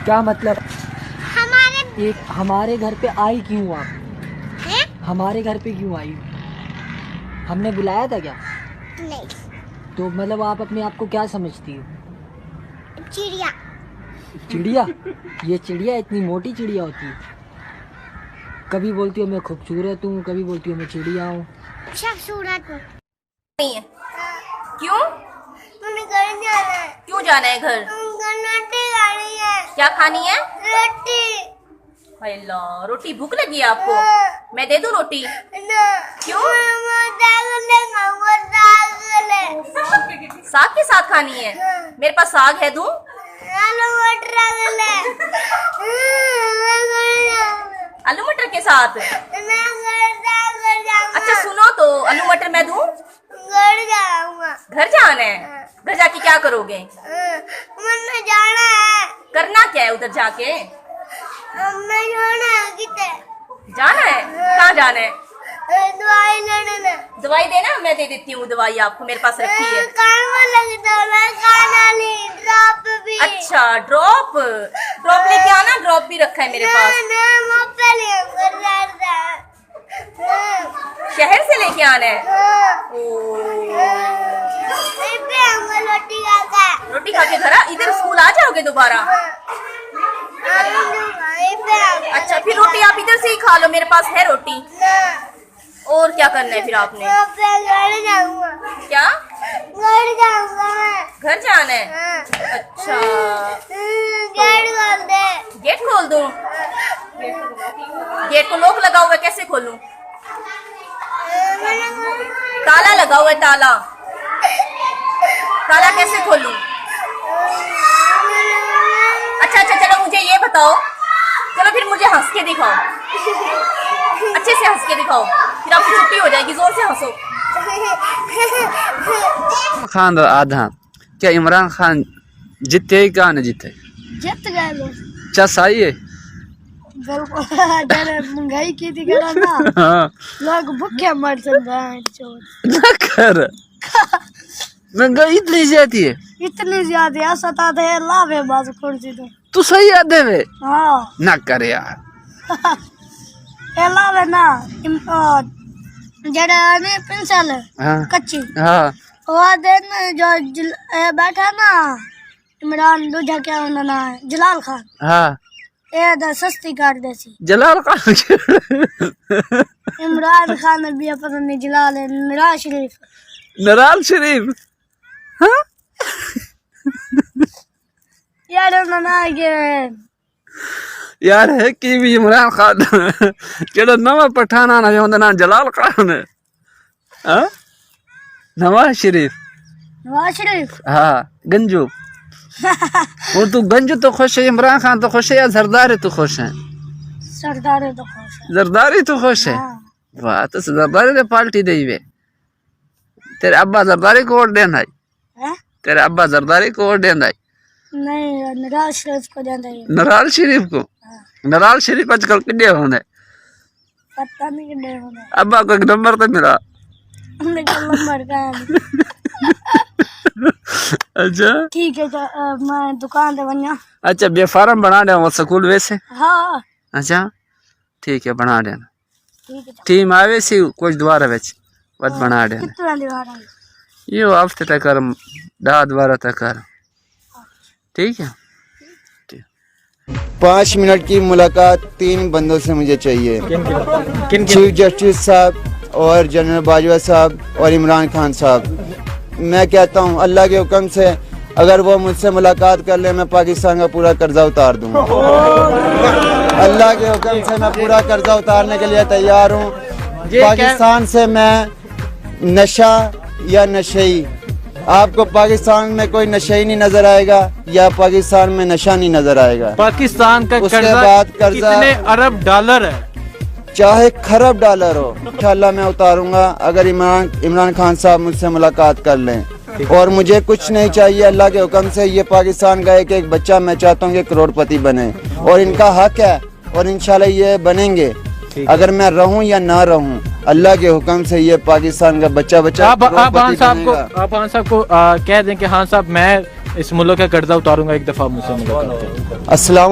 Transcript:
क्या मतलब? हमारे हमारे घर पे आई क्यों आप? हैं? हमारे घर पे क्यों आई? हमने बुलाया था क्या? नहीं, तो मतलब आप अपने आप को क्या समझती हो? चिड़िया। चिड़िया? ये चिड़िया इतनी मोटी चिड़िया होती है? कभी बोलती हो मैं खूबसूरत हूँ, कभी बोलती हो मैं चिड़िया हूँ। खूबसूरत हूँ। नहीं है। क्यों? मुझे घर जाना है। क्यों जाना है घर? रोटी खानी है। क्या खानी है? रोटी। अल्लाह, रोटी भूख लगी है आपको? मैं दे दूं रोटी? ना। क्यों? साग साग के साथ खानी है? मेरे पास साग है, दूं? आलू मटर के साथ? अच्छा सुनो तो, आलू मटर मैं दूं? घर जाऊंगा। घर जाना है? घर जाके क्या करोगे? मुझे जाना है। करना क्या है उधर जाके? मैं जाना है किते? जाना है? कहाँ जाना है? दवाई लेने। दवाई देना, मैं दे देती हूँ दवाई आपको, मेरे पास रखी है। कान में लगता है, कान वाली ड्रॉप भी। अच्छा ड्रॉप लेके आना, ड्रॉप भी रखा है मेरे पास। शहर से लेके आना है? रोटी खा के घर इधर स्कूल आ जाओगे दोबारा? अच्छा फिर रोटी आप इधर से ही खा लो, मेरे पास है रोटी। और क्या करना है फिर आपने? घर जाऊंगा। क्या? घर जाऊंगा मैं। घर जाना है? अच्छा गेट खोल दे। गेट खोल दूं? गेट को लॉक लगा हुआ है, कैसे खोलूं? ताला लगा हुआ है, ताला कैसे खोलूं? अच्छा चलो मुझे ये बताओ, चलो फिर मुझे हंस के दिखाओ, अच्छे से हंस के दिखाओ, फिर आपकी छुट्टी हो जाएगी। जोर से हंसो। खान आधा क्या इमरान खान जीते क्या न जीते? जीत गए लोग। क्या सही है? बिल्कुल। महंगाई की थी ना, हाँ। लोग भूखे मर रहे ना कर महंगाई इतनी ज्यादा है, इतनी ज्यादा सता दे लाभ है बस कुर्सी तो। तू सही आदे वे हाँ ना कर यार। ये लाभ है ना, जरा ने पेंसिल हाँ कच्ची हाँ वो दिन जो बैठा ना इमरान दूजा क्या उन्होंने जलाल खान, हाँ ये सस्ती कर देसी जलाल खान इमरान खान भी पता नहीं जलाल है नराल शरीफ। हाँ यार उन्होंने यार है कि भी इमरान खान जेड़ा नवा पठान आना जो ना जलाल खान है। हाँ नवाज शरीफ। हाँ गंजू। और तू गंजू तो खुश है, इमरान खान तो खुश है, या जरदारी तो खुश है? सरदार तो खुश है। जरदारी तो खुश है। वाह तो जरदारी ने पार्टी दी वे। तेरे अब्बा जरदारी को वोट देना है? तेरे अब्बा जरदारी को वोट देना है? नहीं नराज शरीफ को देना है। नराल शरीफ को? नराल शरीफ आजकल कितने होने? पता नहीं कितने होने। अब्बा को एक नंबर तो मिला? नंबर का अच्छा ठीक है, तो मैं दुकान पे बन। अच्छा बे फार्म बना दे वो स्कूल वैसे? हाँ अच्छा ठीक है बना देना। ठीक है। टीम आवे सी कुछ दोबारा बेच वत बना देना। कितना दीवार है? यो हफ्ते तक कर 10-12 तक कर, ठीक है? 5 मिनट की मुलाकात 3 बंदों से मुझे चाहिए। चीफ जस्टिस साहब और जनरल बाजवा साहब और इमरान खान साहब। मैं कहता हूँ अल्लाह के हुक्म से अगर वो मुझसे मुलाकात कर ले मैं पाकिस्तान का पूरा कर्जा उतार दूँगा। अल्लाह के हुक्म से मैं पूरा कर्जा उतारने के लिए तैयार हूँ। पाकिस्तान से मैं नशा या नशेई, आपको पाकिस्तान में कोई नशेई नहीं नजर आएगा या पाकिस्तान में नशा नहीं नजर आएगा। पाकिस्तान का उसके बाद कर्जा कितने अरब डॉलर है? चाहे खरब डॉलर हो, इंशाल्लाह मैं उतारूंगा अगर इमरान खान साहब मुझसे मुलाकात कर लें। और मुझे कुछ नहीं चाहिए, अल्लाह के हुक्म से ये पाकिस्तान का एक बच्चा मैं चाहता हूँ कि करोड़पति बने और इनका हक है और इंशाल्लाह ये बनेंगे। अगर मैं रहूं या ना रहूं अल्लाह के हुक्म से ये पाकिस्तान का बच्चा आप खान साहब को कह दें कि हाँ साहब मैं इस मुल्क का कर्जा उतारूंगा एक दफा मुझसे मुलाकात करें। अस्सलाम